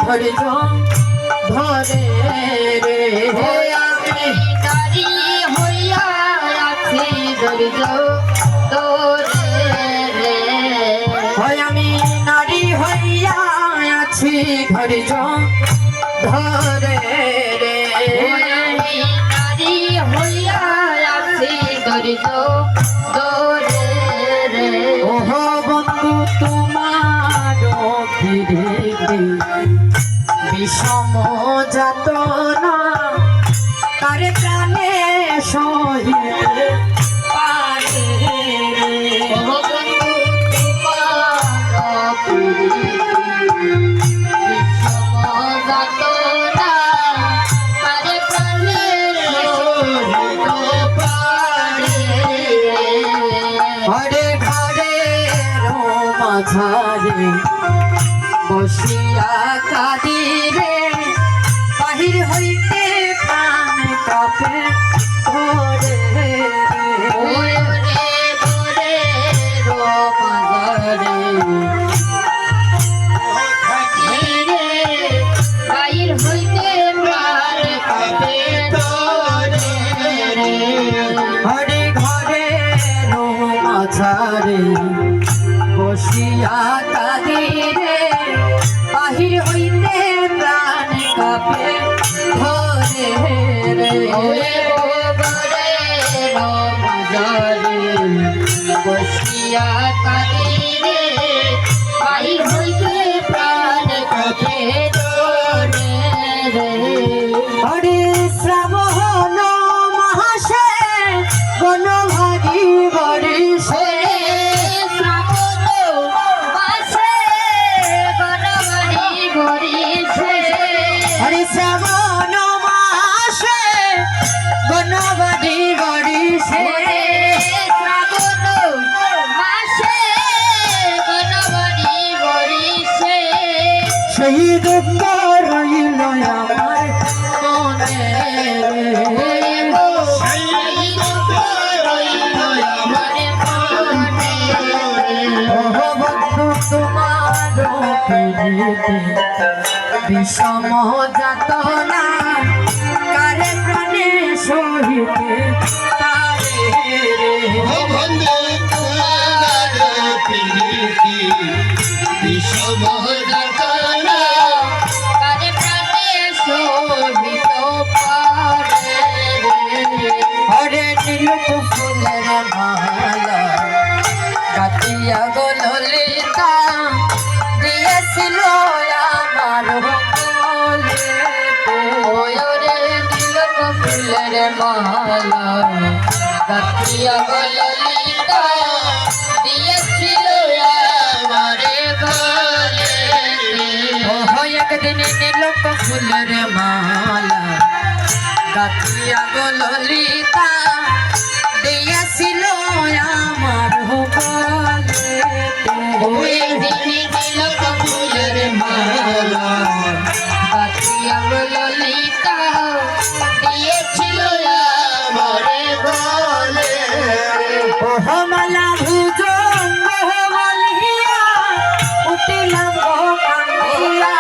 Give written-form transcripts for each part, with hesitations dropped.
ধৈর্য ধরে রে আমি নারী হইয়া আছি ধৈর্য ধরে রে আমি নারী হইয়া আছি ধৈর্য ধরে রে আমি নারী হইয়া আছি ধৈর্য ধরে রে ওহ বন্ধু তোমার ফিরিতে বিষম যাতনা তার প্রাণে সহিতে পারে রে ঘরে ঘরে মাঝারে বসিয়া কাঁদি রে বাহির হইতে প্রাণ কাঁপে ধরে ঘরে ঘরে মাঝারে বসিয়া কাঁদি রে বাহির হইতে প্রাণ কাঁপে ধরে বসিয়া কাঁদিরে বাহির হইতে প্রাণ কাঁপে ধরে রে হরে শ্রাবণ মাসে বনভারি বরিশে হরে শ্রাবণ মাসে বনভারি বরিশে সেই দুঃখ রইল আমার মনে তোমার বিষম যাতনা কারে প্রাণে সহিতে পারে বিষম যাতনা কারে প্রাণে সহিত পারে হরে নীল ফুলের মালা কাটিয়া গো ললিতা দিয়েছিল আমার কোলে ওরে নীল ফুলের মালা কাটিয়া গো ললিতা দিয়েছিল আমারে গলে একদিন নীল ফুলের মালা কাটিয়া গো ললিতা দিয়েছিল আমার কোলে ওই দিন নীল ফুলের মালা কাটিয়া গো ললিতা দিয়েছিল আমারে গলে মালা ভুজঙ্গ বলিয়া উঠিলাম কান্দিয়া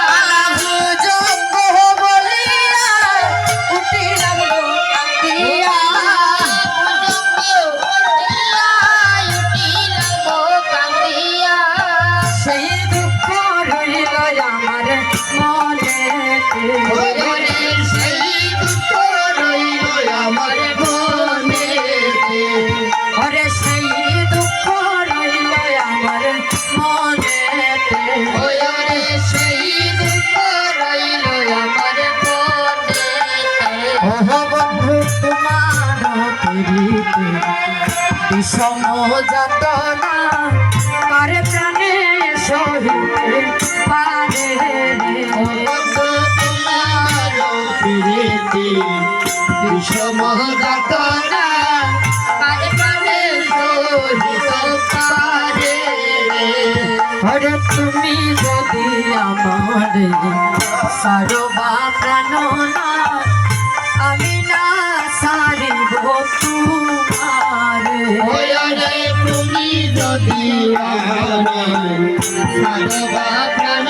মালা ভুজঙ্গ বলিয়া উঠিলাম কান্দিয়া সেই দুঃখ রইল আমার মনে হরে সেই দুঃখ রইল আমার মনে বন্ধু তোমার পিড়িতে বিষম যাতনা কার প্রাণে সহিতে পারে বিষম যাতনা কারে প্রাণে সহিত পারে হরে তুমি যদি আমার সারবা প্রাণ না আমি না সারিব তোমার ওরে তুমি যদি আমায় সারবা প্রাণ